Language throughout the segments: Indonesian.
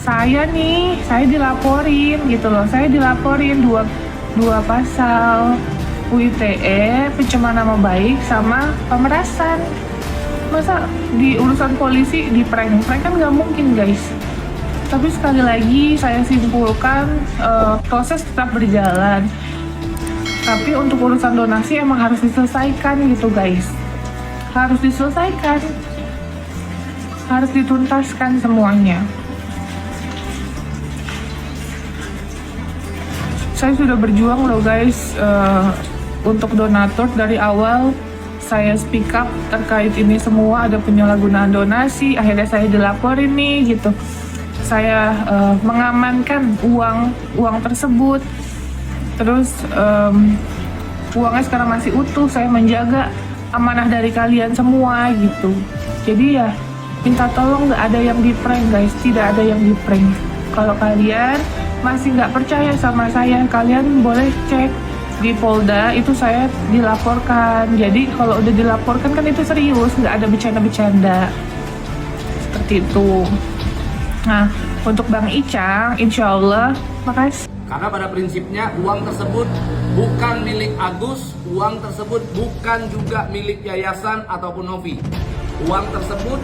saya dilaporin gitu loh. Saya dilaporin dua pasal UITE, pencemaran nama baik sama pemerasan. Masa di urusan polisi di prank kan nggak mungkin guys. Tapi sekali lagi saya simpulkan, proses tetap berjalan. Tapi untuk urusan donasi emang harus diselesaikan gitu guys. Harus diselesaikan. Harus dituntaskan semuanya. Saya sudah berjuang loh guys, untuk donatur dari awal. Saya speak up terkait ini semua, ada penyalahgunaan donasi, akhirnya saya dilaporin nih gitu. Saya mengamankan uang tersebut, terus uangnya sekarang masih utuh. Saya menjaga amanah dari kalian semua gitu. Jadi ya minta tolong, nggak ada yang di prank guys, tidak ada yang di prank. Kalau kalian masih nggak percaya sama saya, kalian boleh cek di Polda, itu saya dilaporkan. Jadi kalau udah dilaporkan kan itu serius, nggak ada bercanda-bercanda seperti itu. Nah, untuk Bang Icang, insya Allah, makasih. Karena pada prinsipnya uang tersebut bukan milik Agus, uang tersebut bukan juga milik yayasan ataupun Novi. Uang tersebut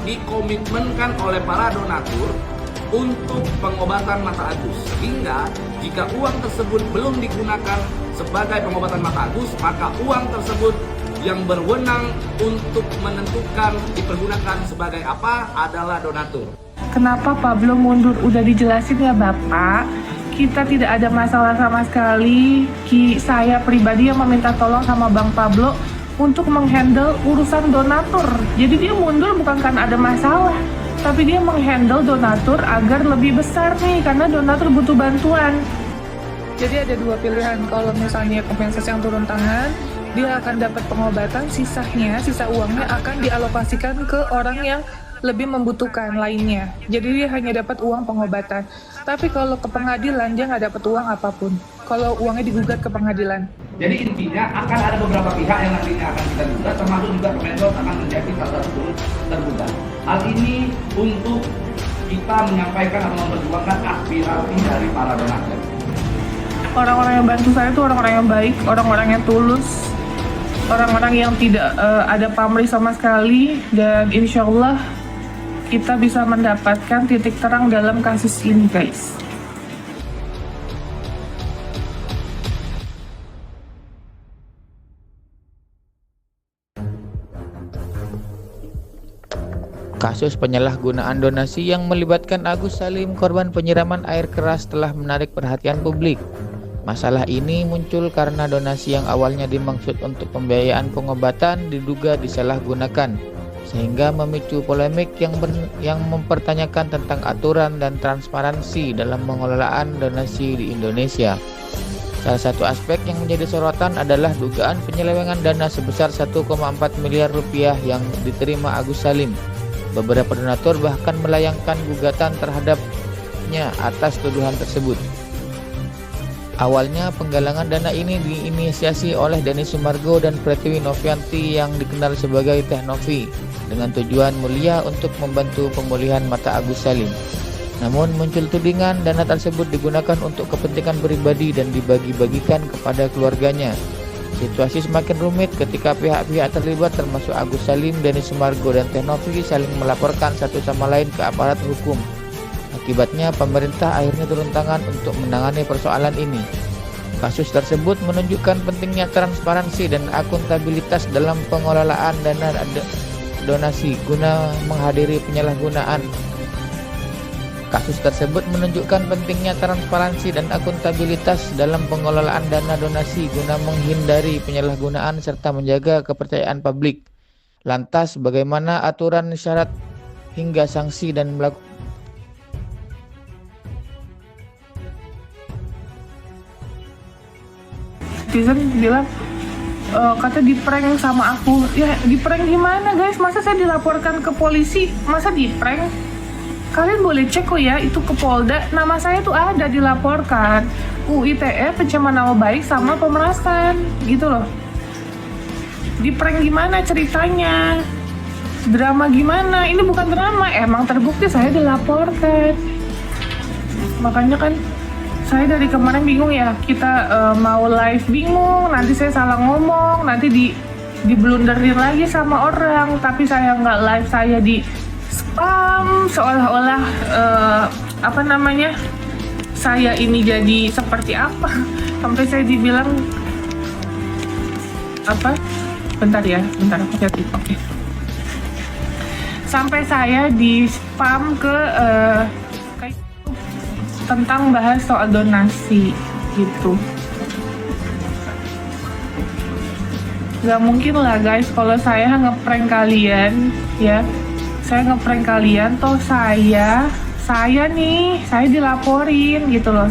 dikomitmenkan oleh para donatur untuk pengobatan mata Agus. Sehingga jika uang tersebut belum digunakan sebagai pengobatan mata Agus, maka uang tersebut yang berwenang untuk menentukan dipergunakan sebagai apa adalah donatur. Kenapa Pablo mundur? Udah dijelasin ya Bapak. Kita tidak ada masalah sama sekali. Saya pribadi yang meminta tolong sama Bang Pablo untuk menghandle urusan donatur. Jadi dia mundur bukan karena ada masalah, tapi dia menghandle donatur agar lebih besar nih, karena donatur butuh bantuan. Jadi ada dua pilihan, kalau misalnya kompensasi yang turun tangan, dia akan dapat pengobatan, sisa uangnya akan dialokasikan ke orang yang lebih membutuhkan lainnya. Jadi dia hanya dapat uang pengobatan. Tapi kalau ke pengadilan, dia nggak dapat uang apapun kalau uangnya digugat ke pengadilan. Jadi intinya akan ada beberapa pihak yang nantinya akan kita gugat, termasuk juga Kemensos akan menjadi salah satu tergugat. Hal ini untuk kita menyampaikan atau memperjuangkan aspirasi dari para donatur. Orang-orang yang bantu saya itu orang-orang yang baik, orang-orang yang tulus, orang-orang yang tidak ada pamrih sama sekali, dan insya Allah kita bisa mendapatkan titik terang dalam kasus ini guys. Kasus penyalahgunaan donasi yang melibatkan Agus Salim, korban penyiraman air keras, telah menarik perhatian publik. Masalah ini muncul karena donasi yang awalnya dimaksud untuk pembiayaan pengobatan diduga disalahgunakan, sehingga memicu polemik yang mempertanyakan tentang aturan dan transparansi dalam pengelolaan donasi di Indonesia. Salah satu aspek yang menjadi sorotan adalah dugaan penyelewengan dana sebesar 1,4 miliar rupiah yang diterima Agus Salim. Beberapa donatur bahkan melayangkan gugatan terhadapnya atas tuduhan tersebut. Awalnya penggalangan dana ini diinisiasi oleh Denny Sumargo dan Pretiwi Novianti yang dikenal sebagai Teh Novi, dengan tujuan mulia untuk membantu pemulihan mata Agus Salim. Namun muncul tudingan dana tersebut digunakan untuk kepentingan pribadi dan dibagi-bagikan kepada keluarganya. Situasi semakin rumit ketika pihak-pihak terlibat termasuk Agus Salim, Denny Sumargo, dan Teh Novi saling melaporkan satu sama lain ke aparat hukum. Akibatnya pemerintah akhirnya turun tangan untuk menangani persoalan ini. Kasus tersebut menunjukkan pentingnya transparansi dan akuntabilitas dalam pengelolaan dana donasi guna menghadiri penyalahgunaan. Kasus tersebut menunjukkan pentingnya transparansi dan akuntabilitas dalam pengelolaan dana donasi guna menghindari penyalahgunaan serta menjaga kepercayaan publik. Lantas, bagaimana aturan, syarat, hingga sanksi dan melakukan netizen bilang kata di prank sama aku. Ya di prank gimana guys, masa saya dilaporkan ke polisi, masa di prank? Kalian boleh cek kok ya, itu ke Polda, nama saya tuh ada dilaporkan UITE, pencemaran nama baik sama pemerasan gitu loh. Di prank gimana ceritanya? drama gimana? Ini bukan drama, emang terbukti saya dilaporkan. Makanya kan saya dari kemarin bingung ya, kita mau live bingung, nanti saya salah ngomong, nanti diblunderin lagi sama orang, tapi saya nggak live, saya di spam seolah-olah saya ini jadi seperti apa, sampai saya dibilang bentar aku catat. Oke. Sampai saya di spam ke tentang bahas soal donasi gitu. Gak mungkin lah guys kalau saya ngeprank kalian ya. Saya ngeprank kalian toh saya dilaporin gitu loh.